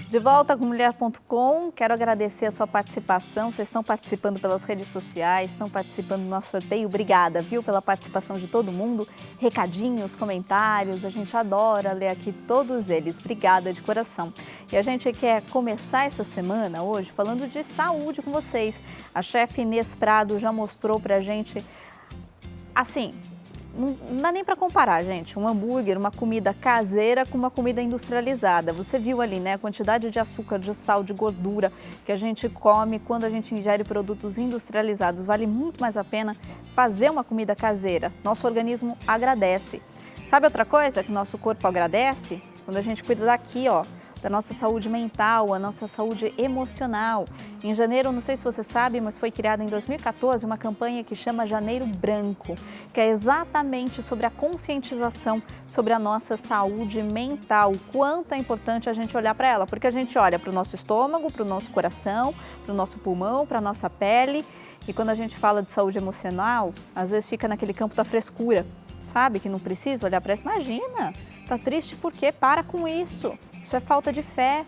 De volta com Mulher.com, quero agradecer a sua participação. Vocês estão participando pelas redes sociais, estão participando do nosso sorteio. Obrigada, viu, pela participação de todo mundo. Recadinhos, comentários, a gente adora ler aqui todos eles. Obrigada de coração. E a gente quer começar essa semana hoje falando de saúde com vocês. A chefe Inês Prado já mostrou pra gente, assim, não dá nem para comparar, gente, um hambúrguer, uma comida caseira com uma comida industrializada. Você viu ali, né, a quantidade de açúcar, de sal, de gordura que a gente come quando a gente ingere produtos industrializados. Vale muito mais a pena fazer uma comida caseira. Nosso organismo agradece. Sabe outra coisa que nosso corpo agradece? Quando a gente cuida daqui, ó, da nossa saúde mental, a nossa saúde emocional. Em janeiro, não sei se você sabe, mas foi criada em 2014 uma campanha que chama Janeiro Branco, que é exatamente sobre a conscientização sobre a nossa saúde mental, o quanto é importante a gente olhar para ela, porque a gente olha para o nosso estômago, para o nosso coração, para o nosso pulmão, para a nossa pele, e quando a gente fala de saúde emocional, às vezes fica naquele campo da frescura, sabe? Que não precisa olhar para isso. Imagina, tá triste por quê? Para com isso. Isso é falta de fé.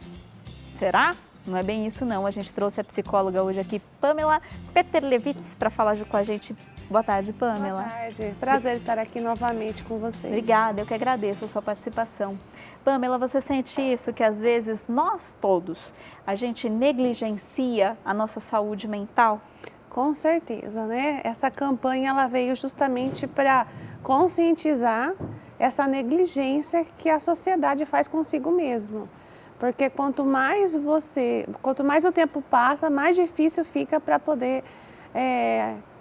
Será? Não é bem isso, não. A gente trouxe a psicóloga hoje aqui, Pamela Peterlevitz, para falar com a gente. Boa tarde, Pamela. Boa tarde. Prazer estar aqui novamente com vocês. Obrigada, eu que agradeço a sua participação. Pamela, você sente isso, que às vezes nós todos, a gente negligencia a nossa saúde mental? Com certeza, né? Essa campanha ela veio justamente para conscientizar essa negligência que a sociedade faz consigo mesmo. Porque quanto mais o tempo passa, mais difícil fica para poder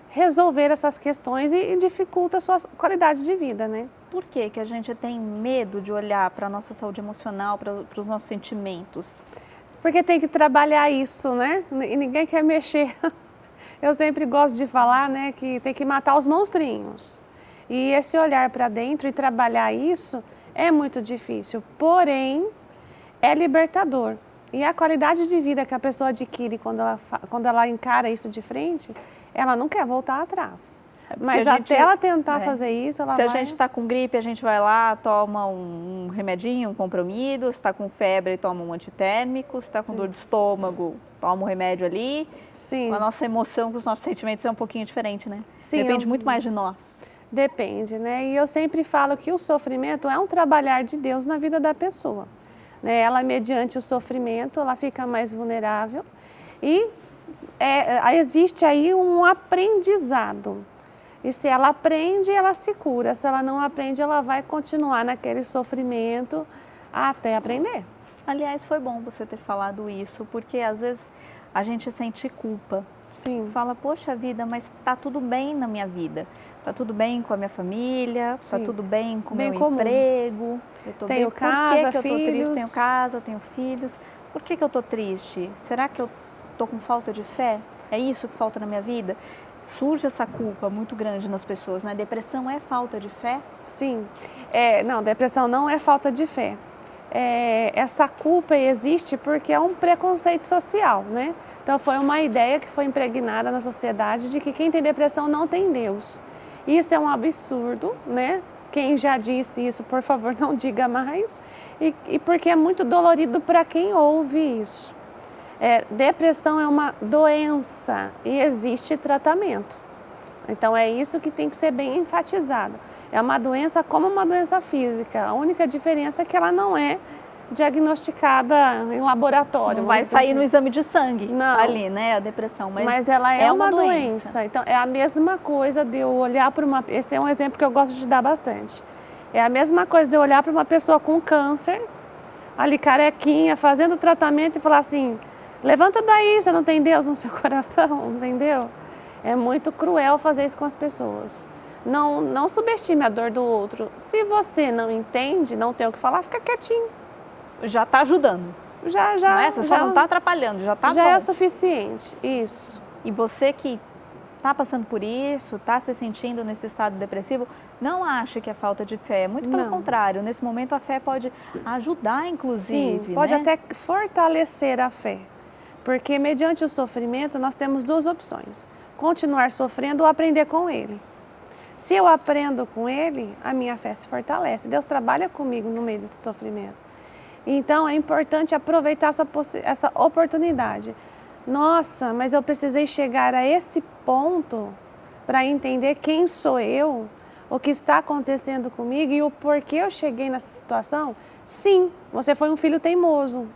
resolver essas questões e dificulta a sua qualidade de vida, né? Por que a gente tem medo de olhar para a nossa saúde emocional, para os nossos sentimentos? Porque tem que trabalhar isso, né? E ninguém quer mexer. Eu sempre gosto de falar, né, que tem que matar os monstrinhos. E esse olhar para dentro e trabalhar isso é muito difícil, porém é libertador. E a qualidade de vida que a pessoa adquire quando ela encara isso de frente, ela não quer voltar atrás. Mas até ela tentar fazer isso, ela vai... Se a gente está com gripe, a gente vai lá, toma um remedinho, um comprimido. Se está com febre, toma um antitérmico. Se está com dor de estômago, toma um remédio ali. Sim. A nossa emoção, com os nossos sentimentos é um pouquinho diferente, né? Sim, depende muito mais de nós. Depende, né? E eu sempre falo que o sofrimento é um trabalhar de Deus na vida da pessoa. Né? Ela, mediante o sofrimento, ela fica mais vulnerável e existe aí um aprendizado. E se ela aprende, ela se cura. Se ela não aprende, ela vai continuar naquele sofrimento até aprender. Aliás, foi bom você ter falado isso, porque às vezes a gente sente culpa. Sim. Fala, poxa vida, mas tá tudo bem na minha vida. Tá tudo bem com a minha família, tá tudo bem com o meu emprego. Eu tô tenho bem. casa, Por que eu filhos. tô triste? Tenho casa, tenho filhos. Por que eu tô triste? Será que eu tô com falta de fé? É isso que falta na minha vida? Surge essa culpa muito grande nas pessoas, né? Depressão é falta de fé? Sim. Não, depressão não é falta de fé. Essa culpa existe porque é um preconceito social, né? Então foi uma ideia que foi impregnada na sociedade de que quem tem depressão não tem Deus. Isso é um absurdo, né? Quem já disse isso, por favor, não diga mais. E porque é muito dolorido para quem ouve isso. Depressão é uma doença e existe tratamento. Então é isso que tem que ser bem enfatizado. É uma doença como uma doença física. A única diferença é que ela não é diagnosticada em laboratório. Não vai sair no exame de sangue ali, né, a depressão. Mas ela é uma doença. Então é a mesma coisa de eu olhar para uma... Esse é um exemplo que eu gosto de dar bastante. É a mesma coisa de eu olhar para uma pessoa com câncer, ali carequinha, fazendo tratamento e falar assim... Levanta daí, você não tem Deus no seu coração, entendeu? É muito cruel fazer isso com as pessoas. Não subestime a dor do outro. Se você não entende, não tem o que falar, fica quietinho. Já está ajudando. Já. Não é? Você só não está atrapalhando, já está bom. Já é suficiente, isso. E você que está passando por isso, está se sentindo nesse estado depressivo, não ache que é falta de fé. Muito pelo contrário, nesse momento a fé pode ajudar, inclusive. Sim, pode né? até fortalecer a fé. Porque mediante o sofrimento nós temos duas opções. Continuar sofrendo ou aprender com ele. Se eu aprendo com ele, a minha fé se fortalece. Deus trabalha comigo no meio desse sofrimento. Então, é importante aproveitar essa oportunidade. Nossa, mas eu precisei chegar a esse ponto para entender quem sou eu, o que está acontecendo comigo e o porquê eu cheguei nessa situação. Sim, você foi um filho teimoso.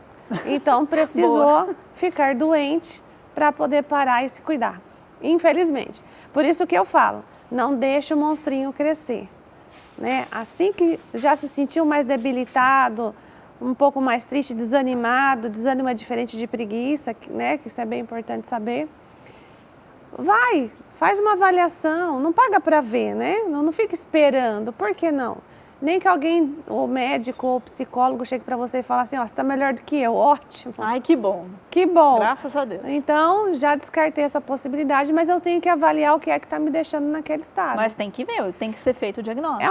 Então, precisou ficar doente para poder parar e se cuidar. Infelizmente. Por isso que eu falo, não deixe o monstrinho crescer. Né? Assim que já se sentiu mais debilitado, um pouco mais triste, desanimado, desânimo é diferente de preguiça, né? Que isso é bem importante saber. Faz uma avaliação, não paga para ver, né? Não fica esperando, por que não? Nem que alguém, ou médico ou psicólogo, chegue para você e fale assim, ó, você está melhor do que eu, ótimo. Ai, que bom. Que bom. Graças a Deus. Então, já descartei essa possibilidade, mas eu tenho que avaliar o que é que está me deixando naquele estado. Mas tem que ver, tem que ser feito o diagnóstico.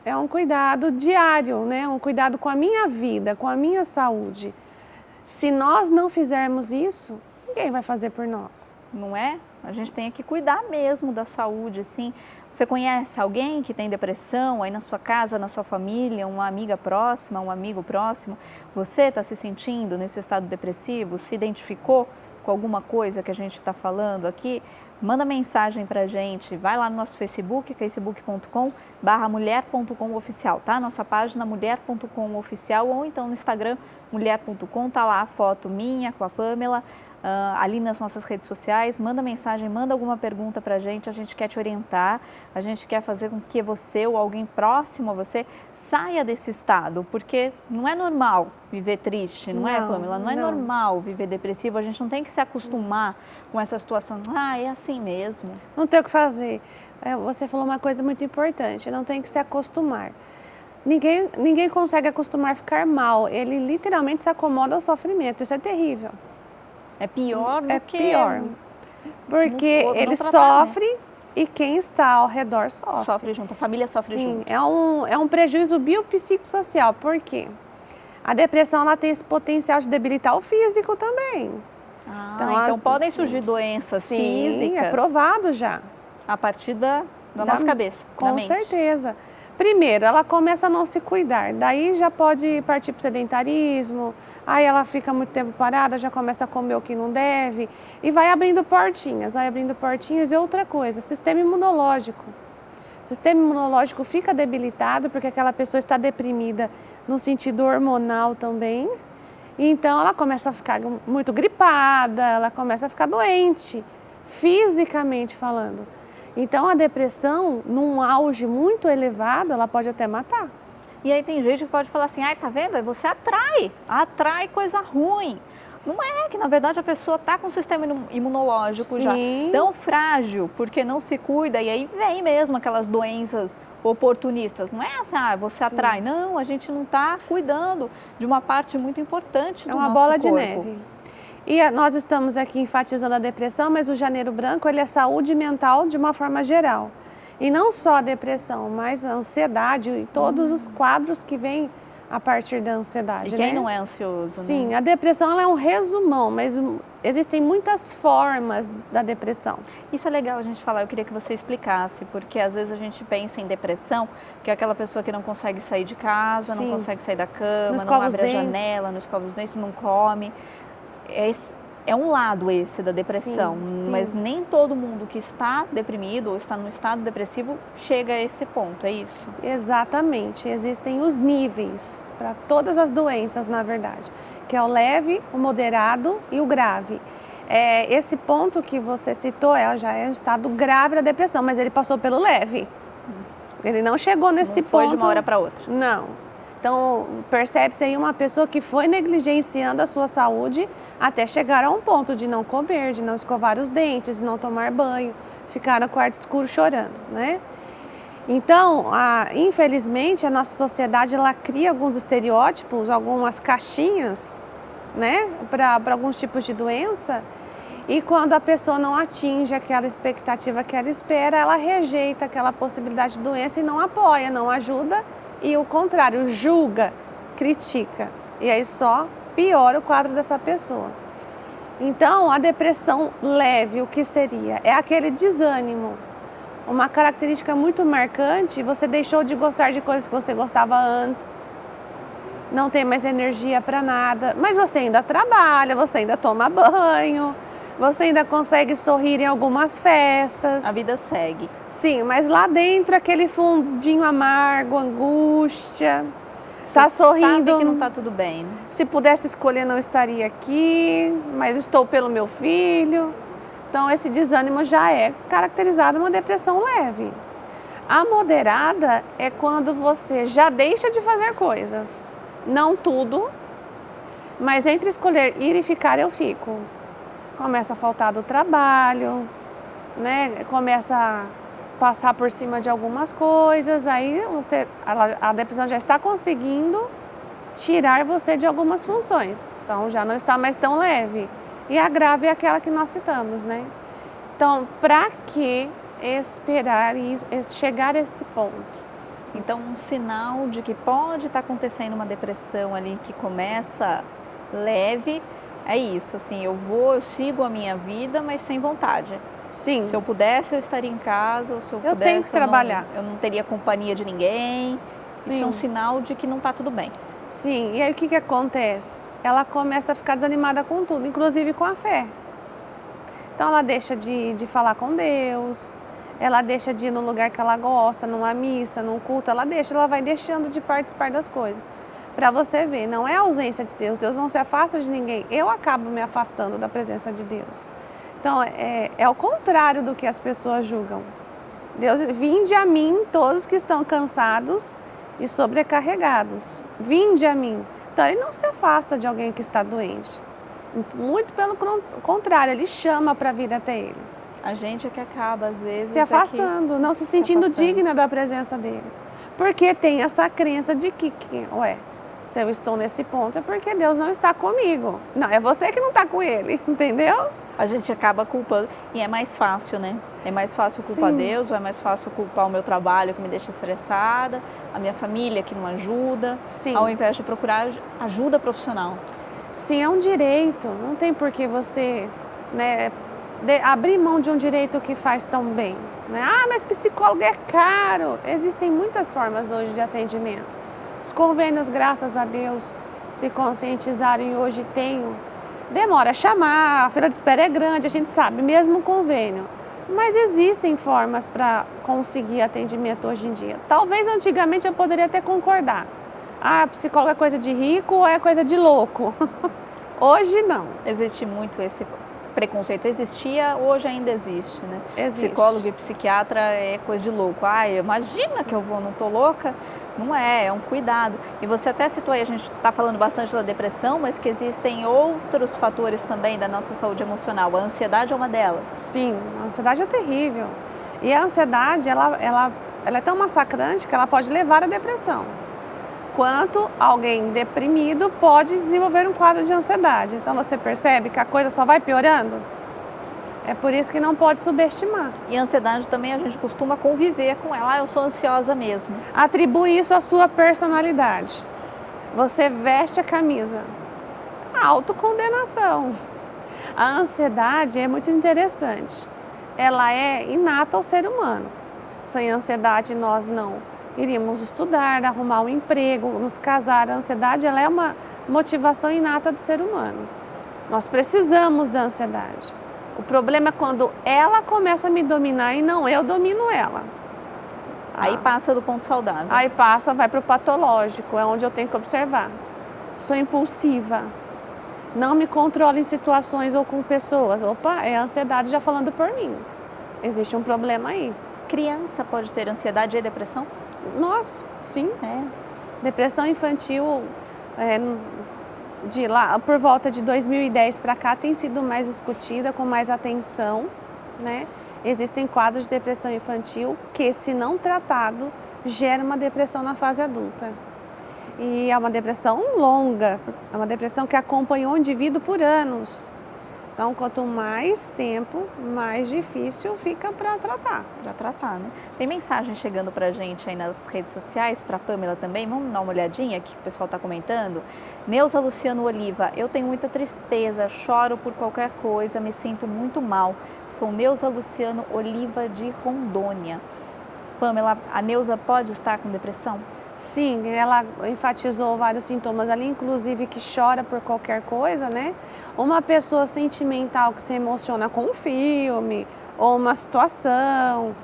É um cuidado diário, né? Um cuidado com a minha vida, com a minha saúde. Se nós não fizermos isso, ninguém vai fazer por nós. Não é? A gente tem que cuidar mesmo da saúde, assim. Você conhece alguém que tem depressão aí na sua casa, na sua família, uma amiga próxima, um amigo próximo? Você está se sentindo nesse estado depressivo? Se identificou com alguma coisa que a gente está falando aqui? Manda mensagem para a gente, vai lá no nosso Facebook, facebook.com/mulher.com/oficial, tá? Nossa página mulher.com/oficial ou então no Instagram mulher.com, tá lá a foto minha com a Pamela. Ali nas nossas redes sociais, manda mensagem, manda alguma pergunta para a gente quer te orientar, a gente quer fazer com que você ou alguém próximo a você saia desse estado, porque não é normal viver triste, não é, Pamela? Não é normal viver depressivo, a gente não tem que se acostumar com essa situação, é assim mesmo. Não tem o que fazer. Você falou uma coisa muito importante, não tem que se acostumar. Ninguém consegue acostumar a ficar mal, ele literalmente se acomoda ao sofrimento, isso é terrível. É pior do que... É pior, porque ele sofre e quem está ao redor sofre. Sofre junto, a família sofre junto. Sim, é um prejuízo biopsicossocial, por quê? A depressão ela tem esse potencial de debilitar o físico também. Então podem surgir doenças físicas. É provado já. A partir da nossa cabeça, da mente. Com certeza. Primeiro, ela começa a não se cuidar, daí já pode partir para o sedentarismo, aí ela fica muito tempo parada, já começa a comer o que não deve e vai abrindo portinhas e outra coisa, sistema imunológico. O sistema imunológico fica debilitado porque aquela pessoa está deprimida no sentido hormonal também, então ela começa a ficar muito gripada, ela começa a ficar doente, fisicamente falando. Então, a depressão, num auge muito elevado, ela pode até matar. E aí tem gente que pode falar assim, tá vendo? Você atrai coisa ruim. Não é que, na verdade, a pessoa está com o sistema imunológico já tão frágil, porque não se cuida, e aí vem mesmo aquelas doenças oportunistas. Não é assim, você atrai. Não, a gente não está cuidando de uma parte muito importante do nosso corpo. É uma bola de neve. E nós estamos aqui enfatizando a depressão, mas o Janeiro Branco ele é saúde mental de uma forma geral. E não só a depressão, mas a ansiedade e todos os quadros que vêm a partir da ansiedade. E quem não é ansioso? Sim, a depressão ela é um resumão, mas existem muitas formas da depressão. Isso é legal a gente falar, eu queria que você explicasse, porque às vezes a gente pensa em depressão, que é aquela pessoa que não consegue sair de casa, não consegue sair da cama, não abre a janela, não escova os dentes, não come. É um lado esse da depressão, mas nem todo mundo que está deprimido ou está no estado depressivo chega a esse ponto, é isso? Exatamente, existem os níveis para todas as doenças, na verdade, que é o leve, o moderado e o grave. Esse ponto que você citou já é um estado grave da depressão, mas ele passou pelo leve. Ele não chegou nesse ponto. Não foi de uma hora para outra. Não. Então, percebe-se aí uma pessoa que foi negligenciando a sua saúde até chegar a um ponto de não comer, de não escovar os dentes, de não tomar banho, ficar no quarto escuro chorando, né? Então, infelizmente, a nossa sociedade ela cria alguns estereótipos, algumas caixinhas, né, para alguns tipos de doença. E quando a pessoa não atinge aquela expectativa que ela espera, ela rejeita aquela possibilidade de doença e não apoia, não ajuda. E o contrário, julga, critica. E aí só piora o quadro dessa pessoa. Então, a depressão leve, o que seria? É aquele desânimo. Uma característica muito marcante, você deixou de gostar de coisas que você gostava antes. não tem mais energia para nada, mas você ainda trabalha, você ainda toma banho, você ainda consegue sorrir em algumas festas. A vida segue. Sim, mas lá dentro aquele fundinho amargo, angústia, tá sorrindo. Sabe que não tá tudo bem, né? Se pudesse escolher, não estaria aqui, mas estou pelo meu filho. Então esse desânimo já é caracterizado uma depressão leve. A moderada é quando você já deixa de fazer coisas, não tudo, mas entre escolher ir e ficar eu fico. Começa a faltar do trabalho, né? Começa a passar por cima de algumas coisas, aí a depressão já está conseguindo tirar você de algumas funções, então já não está mais tão leve. E a grave é aquela que nós citamos, né? Então, para que esperar e chegar a esse ponto? Então, um sinal de que pode estar acontecendo uma depressão ali que começa leve, é isso, assim, eu sigo a minha vida, mas sem vontade. Sim. Se eu pudesse, eu estaria em casa, ou se eu pudesse, tenho que trabalhar. Eu não teria companhia de ninguém. Sim. Isso é um sinal de que não está tudo bem. Sim, e aí o que acontece? Ela começa a ficar desanimada com tudo, inclusive com a fé. Então ela deixa de falar com Deus, ela deixa de ir no lugar que ela gosta, numa missa, num culto, ela vai deixando de participar das coisas. Para você ver, não é a ausência de Deus, Deus não se afasta de ninguém, eu acabo me afastando da presença de Deus. Então é o contrário do que as pessoas julgam. Deus, vinde a mim todos que estão cansados e sobrecarregados, vinde a mim. Então ele não se afasta de alguém que está doente, muito pelo contrário, ele chama para vir até ele. A gente é que acaba às vezes se afastando, não se sentindo digna da presença dele, porque tem essa crença de que se eu estou nesse ponto é porque Deus não está comigo. Não, é você que não está com ele, entendeu? A gente acaba culpando, e é mais fácil, né? É mais fácil culpar Deus, ou é mais fácil culpar o meu trabalho que me deixa estressada, a minha família que não ajuda, ao invés de procurar ajuda profissional. Sim, é um direito, não tem por que você, né, abrir mão de um direito que faz tão bem. Né? Ah, mas psicólogo é caro. Existem muitas formas hoje de atendimento. Os convênios, graças a Deus, se conscientizaram e hoje demora a chamar, a fila de espera é grande, a gente sabe, mesmo convênio. Mas existem formas para conseguir atendimento hoje em dia. Talvez antigamente eu poderia até concordar. Ah, psicólogo é coisa de rico ou é coisa de louco? Hoje não. Existe muito esse preconceito. Existia, hoje ainda existe, né? Existe. Psicólogo e psiquiatra é coisa de louco. Ah, imagina que eu não tô louca. Não é um cuidado. E você até citou aí, a gente está falando bastante da depressão, mas que existem outros fatores também da nossa saúde emocional. A ansiedade é uma delas. Sim, a ansiedade é terrível. E a ansiedade, ela é tão massacrante que ela pode levar à depressão. Quanto alguém deprimido pode desenvolver um quadro de ansiedade. Então você percebe que a coisa só vai piorando? É por isso que não pode subestimar. E a ansiedade também a gente costuma conviver com ela. Ah, eu sou ansiosa mesmo. Atribui isso à sua personalidade. Você veste a camisa. Autocondenação. A ansiedade é muito interessante. Ela é inata ao ser humano. Sem ansiedade nós não iríamos estudar, arrumar um emprego, nos casar. A ansiedade ela é uma motivação inata do ser humano. Nós precisamos da ansiedade. O problema é quando ela começa a me dominar e não eu domino ela. Aí passa do ponto saudável. Aí vai para o patológico, é onde eu tenho que observar. Sou impulsiva, não me controlo em situações ou com pessoas. Opa, é a ansiedade já falando por mim. Existe um problema aí. Criança pode ter ansiedade e depressão? Nossa, sim. Depressão infantil, de lá por volta de 2010 para cá tem sido mais discutida, com mais atenção, né? Existem quadros de depressão infantil que, se não tratado, gera uma depressão na fase adulta. E é uma depressão longa, é uma depressão que acompanhou o indivíduo por anos. Então, quanto mais tempo, mais difícil fica para tratar. Para tratar, né? Tem mensagem chegando para a gente aí nas redes sociais, para a Pamela também. Vamos dar uma olhadinha aqui que o pessoal está comentando. Neuza Luciano Oliva, eu tenho muita tristeza, choro por qualquer coisa, me sinto muito mal. Sou Neuza Luciano Oliva de Rondônia. Pamela, a Neuza pode estar com depressão? Sim, ela enfatizou vários sintomas ali, inclusive que chora por qualquer coisa, né? Uma pessoa sentimental que se emociona com um filme ou uma situação,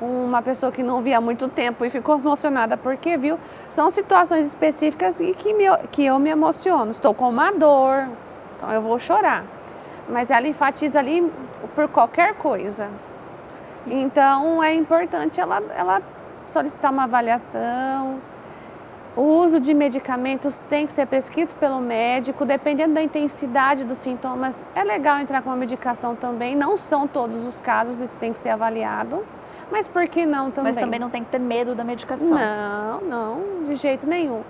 uma pessoa que não via há muito tempo e ficou emocionada porque viu, são situações específicas e que eu me emociono. Estou com uma dor, então eu vou chorar. Mas ela enfatiza ali por qualquer coisa. Então é importante ela solicitar uma avaliação. O uso de medicamentos tem que ser prescrito pelo médico, dependendo da intensidade dos sintomas. É legal entrar com uma medicação também, não são todos os casos, isso tem que ser avaliado. Mas por que não também? Mas também não tem que ter medo da medicação. Não, de jeito nenhum.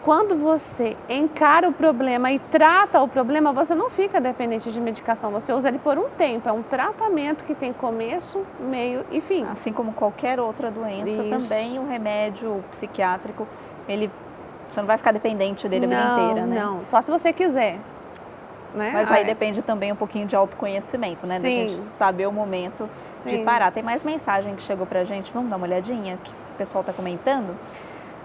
Quando você encara o problema e trata o problema, você não fica dependente de medicação, você usa ele por um tempo. É um tratamento que tem começo, meio e fim. Assim como qualquer outra doença, também o remédio psiquiátrico, você não vai ficar dependente dele a vida inteira, né? Não, só se você quiser. Né? Mas aí depende também um pouquinho de autoconhecimento, né? Sim. Da gente saber o momento de parar. Tem mais mensagem que chegou pra gente, vamos dar uma olhadinha, que o pessoal tá comentando.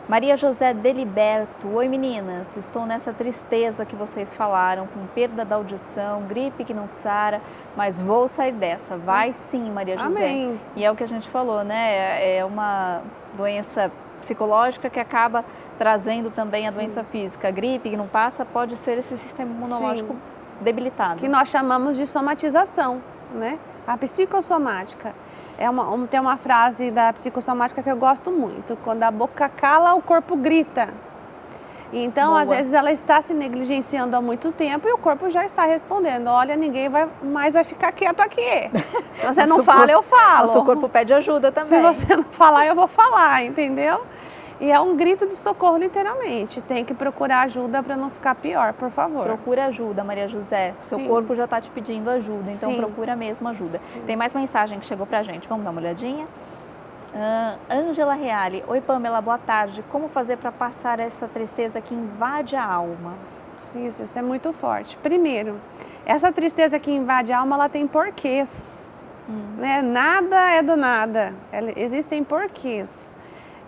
Maria José Deliberto, oi meninas, estou nessa tristeza que vocês falaram, com perda da audição, gripe que não sara, mas vou sair dessa. Vai sim, Maria José. Amém. E é o que a gente falou, né? É uma doença psicológica que acaba trazendo também a doença física. A gripe que não passa pode ser esse sistema imunológico debilitado. Que nós chamamos de somatização, né? A psicossomática. Tem uma frase da psicossomática que eu gosto muito. Quando a boca cala, o corpo grita. Então, Boa. Às vezes, ela está se negligenciando há muito tempo e o corpo já está respondendo. Olha, ninguém mais vai ficar quieto aqui. Se você não fala, eu falo. O seu corpo pede ajuda também. Se você não falar, eu vou falar, entendeu? E é um grito de socorro, literalmente. Tem que procurar ajuda para não ficar pior, por favor. Procura ajuda, Maria José. Seu corpo já está te pedindo ajuda, então procura mesmo ajuda. Tem mais mensagem que chegou pra gente. Vamos dar uma olhadinha? Ângela Reale. Oi, Pamela, boa tarde. Como fazer para passar essa tristeza que invade a alma? Sim, isso é muito forte. Primeiro, essa tristeza que invade a alma, ela tem porquês. Né? Nada é do nada. Existem porquês.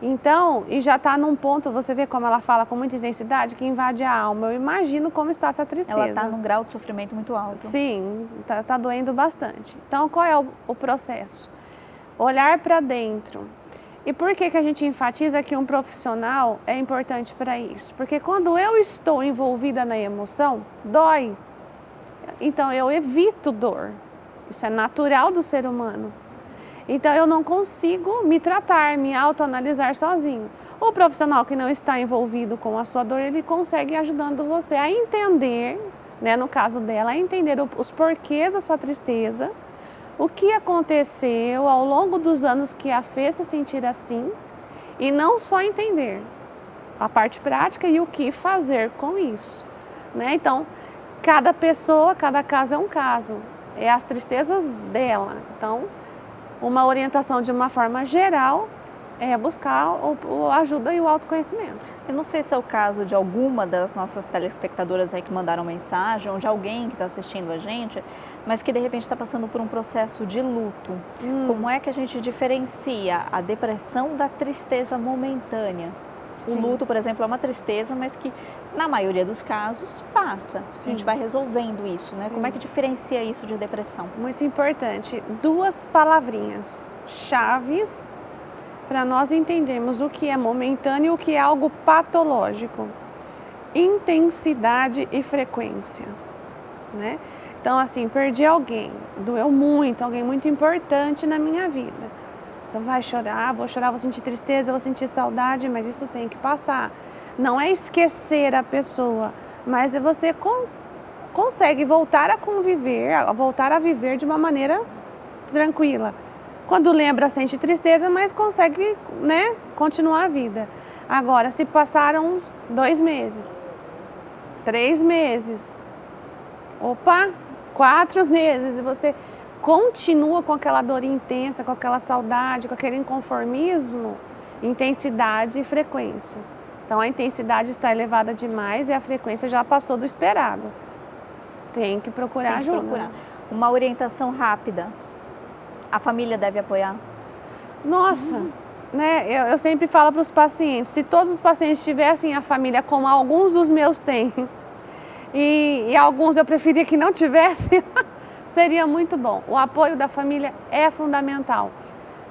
Então, e já está num ponto, você vê como ela fala com muita intensidade, que invade a alma. Eu imagino como está essa tristeza. Ela está num grau de sofrimento muito alto. Sim, tá doendo bastante. Então, qual é o processo? Olhar para dentro. E por que a gente enfatiza que um profissional é importante para isso? Porque quando eu estou envolvida na emoção, dói. Então, eu evito dor. Isso é natural do ser humano. Então, eu não consigo me tratar, me autoanalisar sozinho. O profissional que não está envolvido com a sua dor, ele consegue ajudando você a entender, né, no caso dela, a entender os porquês dessa tristeza, o que aconteceu ao longo dos anos que a fez se sentir assim, e não só entender a parte prática e o que fazer com isso. Né? Então, cada pessoa, cada caso é um caso, é as tristezas dela. Então, uma orientação de uma forma geral é buscar a ajuda e o autoconhecimento. Eu não sei se é o caso de alguma das nossas telespectadoras aí que mandaram mensagem, ou de alguém que está assistindo a gente, mas que de repente está passando por um processo de luto. Como é que a gente diferencia a depressão da tristeza momentânea? O luto, por exemplo, é uma tristeza, mas que na maioria dos casos passa. A gente vai resolvendo isso, né? Como é que diferencia isso de depressão? Muito importante. 2 palavrinhas chaves para nós entendermos o que é momentâneo e o que é algo patológico. Intensidade e frequência. Né? Então, assim, perdi alguém, doeu muito, alguém muito importante na minha vida. Você vai chorar, vou sentir tristeza, vou sentir saudade, mas isso tem que passar. Não é esquecer a pessoa, mas você consegue voltar a conviver, voltar a viver de uma maneira tranquila. Quando lembra, sente tristeza, mas consegue, né, continuar a vida. Agora, se passaram 2 meses, 3 meses, 4 meses, e você continua com aquela dor intensa, com aquela saudade, com aquele inconformismo, intensidade e frequência. Então, a intensidade está elevada demais e a frequência já passou do esperado. Tem que procurar ajuda. Uma orientação rápida. A família deve apoiar? Nossa, né, eu sempre falo para os pacientes, se todos os pacientes tivessem a família como alguns dos meus têm, e alguns eu preferia que não tivessem, seria muito bom. O apoio da família é fundamental.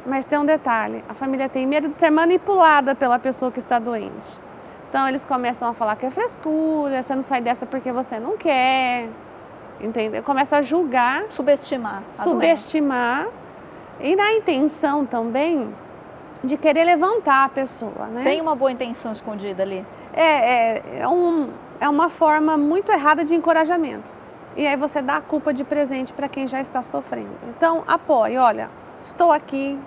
Mas tem um detalhe, a família tem medo de ser manipulada pela pessoa que está doente. Então eles começam a falar que é frescura, você não sai dessa porque você não quer, entendeu? Começa a julgar, subestimar e na intenção também de querer levantar a pessoa, né? Tem uma boa intenção escondida ali. É uma forma muito errada de encorajamento. E aí você dá a culpa de presente para quem já está sofrendo. Então apoie, olha, estou aqui,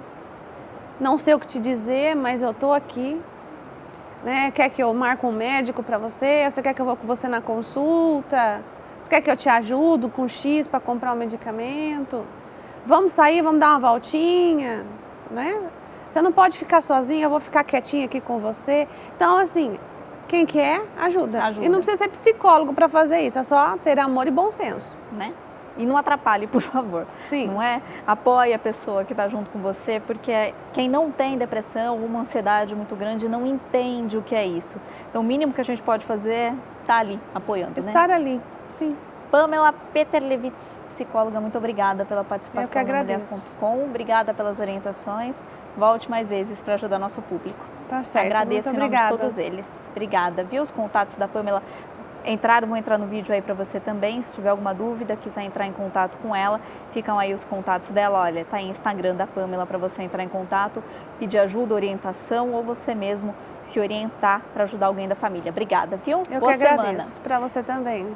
não sei o que te dizer, mas eu estou aqui. Né? Quer que eu marque um médico para você? Você quer que eu vou com você na consulta? Você quer que eu te ajude com X para comprar um medicamento? Vamos sair, vamos dar uma voltinha, né? Você não pode ficar sozinha, eu vou ficar quietinha aqui com você. Então, assim, quem quer, ajuda. E não precisa ser psicólogo para fazer isso, é só ter amor e bom senso. Né? E não atrapalhe, por favor. Sim. Não é? Apoie a pessoa que está junto com você, porque quem não tem depressão, uma ansiedade muito grande, não entende o que é isso. Então, o mínimo que a gente pode fazer é estar ali, apoiando, Estar ali, sim. Pamela Peterlewitz, psicóloga, muito obrigada pela participação. Eu que agradeço. No Mulher.com. Obrigada pelas orientações. Volte mais vezes para ajudar nosso público. Tá certo. Agradeço em nome de todos eles. Obrigada, viu? Os contatos da Pamela vão entrar no vídeo aí para você também. Se tiver alguma dúvida, quiser entrar em contato com ela, ficam aí os contatos dela. Olha, tá aí o Instagram da Pamela para você entrar em contato, pedir ajuda, orientação ou você mesmo se orientar para ajudar alguém da família. Obrigada, viu? Eu que agradeço. Para você também.